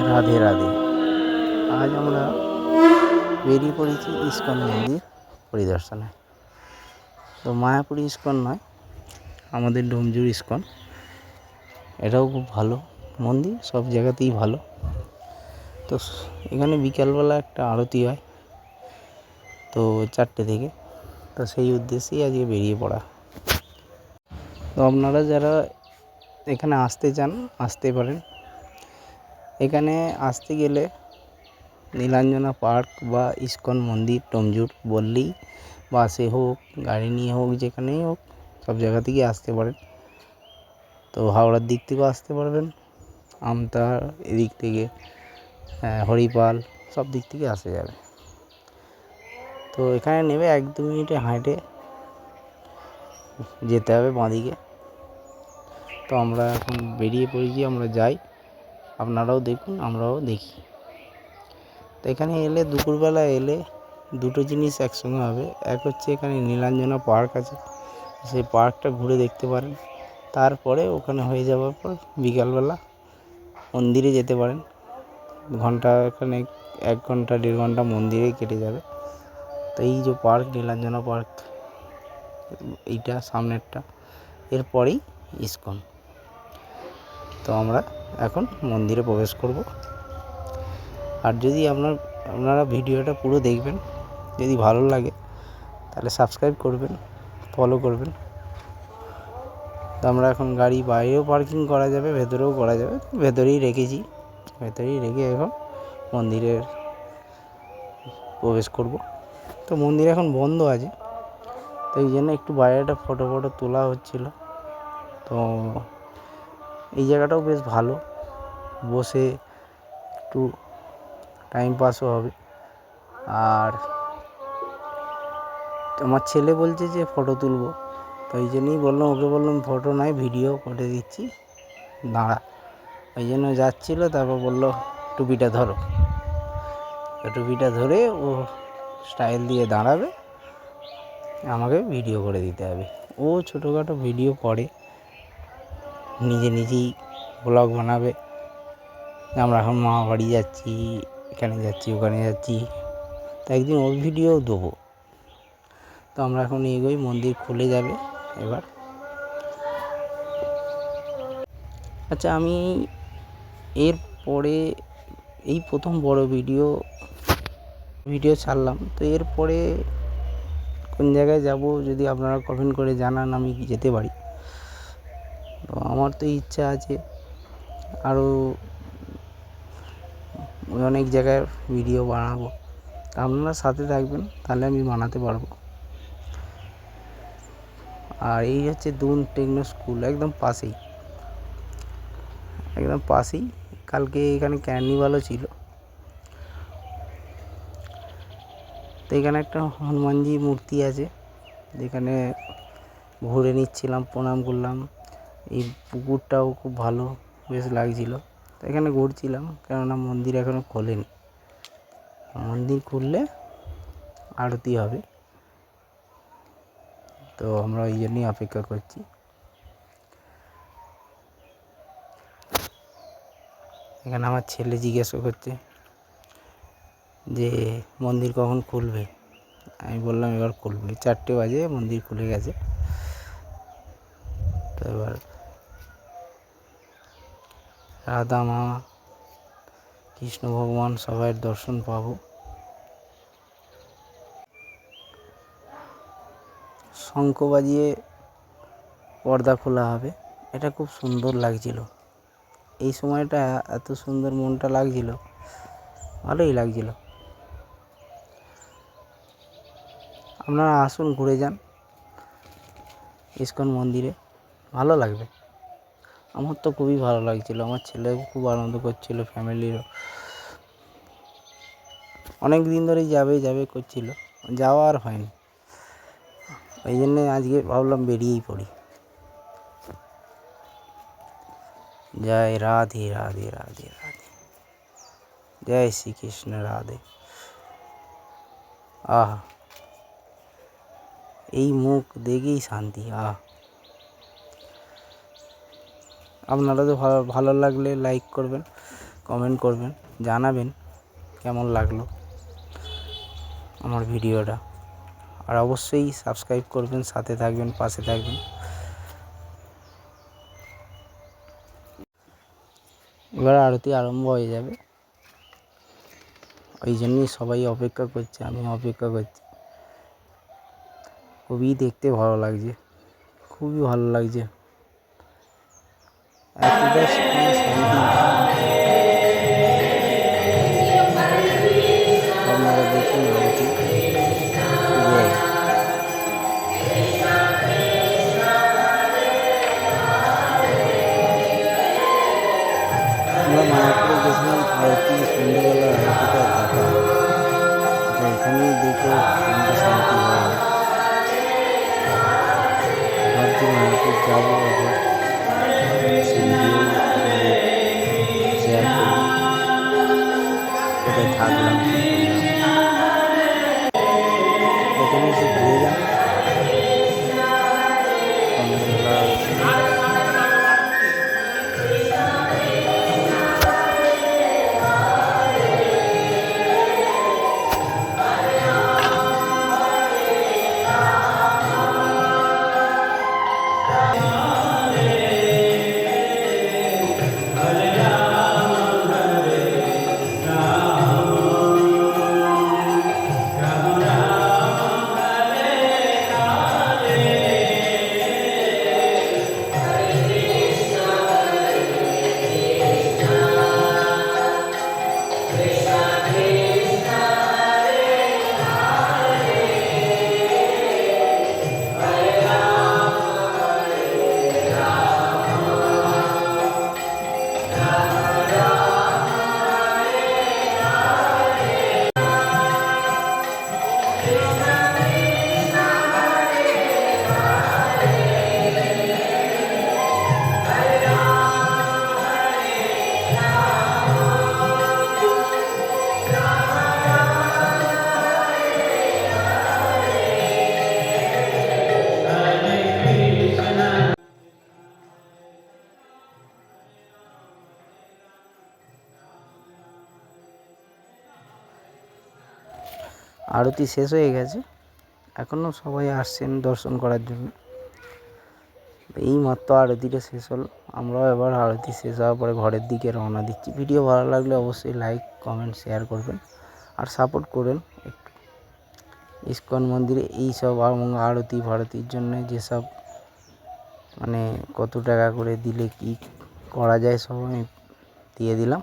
রাধে রাধে। আজ আমরা বেরিয়ে পড়েছি ইস্কন মন্দির পরিদর্শনে। তো মায়াপুর ইস্কন নয়, আমাদের ডোমজুর ইস্কন। এটাও খুব ভালো মন্দির, সব জায়গাতেই ভালো। তো এখানে বিকালবেলা একটা আরতি হয়, তো 4টে থেকে। তো সেই উদ্দেশ্যেই আজকে বেরিয়ে পড়া। তো আপনারা যারা এখানে আসতে চান আসতে পারেন। এখানে আসতে গেলে নীলাঞ্জনা পার্ক বা ইস্কন মন্দির ডোমজুর বললেই, বাসে হোক গাড়ি নিয়ে হোক যেখানেই হোক সব জায়গা থেকেই আসতে পারেন। তো হাওড়ার দিক থেকেও আসতে পারবেন, আমতা এদিক থেকে হরিপাল সব দিক থেকে আসা যাবে। তো এখানে নেমে 1-2 মিনিটে হাঁটে যেতে হবে বাঁদিকে। তো আমরা এখন বেরিয়ে পড়েছি, আমরা যাই, আপনারাও দেখুন আমরাও দেখি। তো এখানে এলে দুপুরবেলা এলে দুটো জিনিস একসঙ্গে হবে। এক হচ্ছে এখানে নীলাঞ্জনা পার্ক আছে, সেই পার্কটা ঘুরে দেখতে পারেন। তারপরে ওখানে হয়ে যাওয়ার পর বিকালবেলা মন্দিরে যেতে পারেন। ঘন্টা এখানে 1 ঘন্টা 1.5 ঘন্টা মন্দিরেই কেটে যাবে। তো এই যে পার্ক নীলাঞ্জনা পার্ক, এইটা সামনেরটা, এরপরেই ইস্কন। তো আমরা এখন মন্দিরে প্রবেশ করব। আর যদি আপনারা ভিডিওটা পুরো দেখবেন, যদি ভালো লাগে তাহলে সাবস্ক্রাইব করবেন, ফলো করবেন। তো আমরা এখন গাড়ি বাইরেও পার্কিং করা যাবে, ভেতরেও করা যাবে। ভেতরেই রেখেছি, ভেতরেই রেখে এখন মন্দিরে প্রবেশ করব। তো মন্দির এখন বন্ধ আছে, তো এই জন্য একটু বাইরেটা ফটো তোলা হচ্ছিল। তো এই জায়গাটাও বেশ ভালো, বসে একটু টাইম পাসও হবে। আর আমার ছেলে বলছে যে ফটো তুলবো, তো এই জন্যই ওকে বললাম ফটো নয় ভিডিও করে দিচ্ছি, দাঁড়া। ওই জন্য যাচ্ছিলো, তারপর বললো টুপিটা ধরো। টুপিটা ধরে ও স্টাইল দিয়ে দাঁড়াবে, আমাকে ভিডিও করে দিতে হবে। ও ছোটোখাটো ভিডিও করে, নিজেই ব্লগ বানাবে। আমরা এখন মামা বাড়ি যাচ্ছি, এখানে যাচ্ছি ওখানে যাচ্ছি, তো একদিন ওর ভিডিও দেবো। তো আমরা এখন এগোই, মন্দির খুলে যাবে এবার। আচ্ছা, আমি এরপরে এই প্রথম বড় ভিডিও ছাড়লাম। তো এরপরে কোন জায়গায় যাব যদি আপনারা কমেন্ট করে জানান, আমি যেতে পারি। তো আমার তো ইচ্ছা আছে আরও অনেক জায়গায় ভিডিও বানাবো। আপনারা সাথে থাকবেন, তাহলে আমি বানাতে পারবো। আর এই হচ্ছে দুন টেকনো স্কুল, একদম পাশেই। কালকে এখানে ক্যানিভালও ছিল। তো এখানে একটা হনুমানজি মূর্তি আছে, যেখানে ঘুরে নিচ্ছিলাম, প্রণাম করলাম। এই পুকুরটাও খুব ভালো, বেশ লাগছিল। তো এখানে ঘুরছিলাম, কেননা মন্দির এখনও খোলেনি। মন্দির খুললে আরতি হবে, তো আমরা ওই জন্যই অপেক্ষা করছি। এখানে আমার ছেলে জিজ্ঞাসা করছে যে মন্দির কখন খুলবে। আমি বললাম এবার খুলবে, 4টে বাজে মন্দির খুলে গেছে। তো এবার রাধা মা, কৃষ্ণ ভগবান সবাই দর্শন পাবো। শঙ্খ বাজিয়ে পর্দা খোলা হবে, এটা খুব সুন্দর লাগছিল। এই সময়টা এত সুন্দর মনটা লাগছিল, ভালোই লাগছিল। আপনারা আসুন, ঘুরে যান ইস্কন মন্দিরে, ভালো লাগবে। আমার তো খুবই ভালো লাগছিল, আমার ছেলেও খুব আনন্দ করছিল, ফ্যামিলিরও অনেক দিন ধরেই যাবে করছিল, যাওয়া আর হয়নি। ওই জন্যে আজকে ভাবলাম বেরিয়েই পড়ি। জয় রাধে রাধে রাধে রাধে, জয় শ্রীকৃষ্ণ রাধে। আহ, এই মুখ দেখেই শান্তি। আপনারা তো ভালো লাগলে লাইক করবেন, কমেন্ট করবেন, জানাবেন কেমন লাগলো আমার ভিডিওটা। আর অবশ্যই সাবস্ক্রাইব করবেন, সাথে থাকবেন, পাশে থাকবেন। এবার আরতি আরম্ভ হয়ে যাবে, ওই জন্যই সবাই অপেক্ষা করছে, আমি অপেক্ষা করছি। খুবই দেখতে ভালো লাগছে, খুবই ভালো লাগছে। এতটা শান্তি আপনারা দেখুন আরতি শুরু হয়ে গেছে। আমরা মায়াপুরে গেছিলাম আরতি, সন্ধ্যেবেলা আরতিটা দেখা, তো এখানেই দেখে মনটা শান্তি হয়ে গেল। ভাবছি মায়াপুর যাবো, একবার সে ভিডিও আপনাদের শেয়ার করবো, কোথায় থাকলাম, কী করলাম। প্রথমে এসে ঘুরে যান সন্ধ্যেবেলা আরতি। আরতি শেষ হয়ে গেছে, এখনও সবাই আসছেন দর্শন করার জন্য। এই মাত্র আরতিটা শেষ হলো, আমরাও এবার আরতি শেষ হওয়ার পরে ঘরের দিকে রওনা দিচ্ছি। ভিডিও ভালো লাগলে অবশ্যই লাইক, কমেন্ট, শেয়ার করবেন আর সাপোর্ট করবেন একটু। ইস্কন মন্দিরে এইসব আরতি ভারতির জন্য যেসব কত টাকা করে দিলে কি করা যায় সব আমি দিয়ে দিলাম।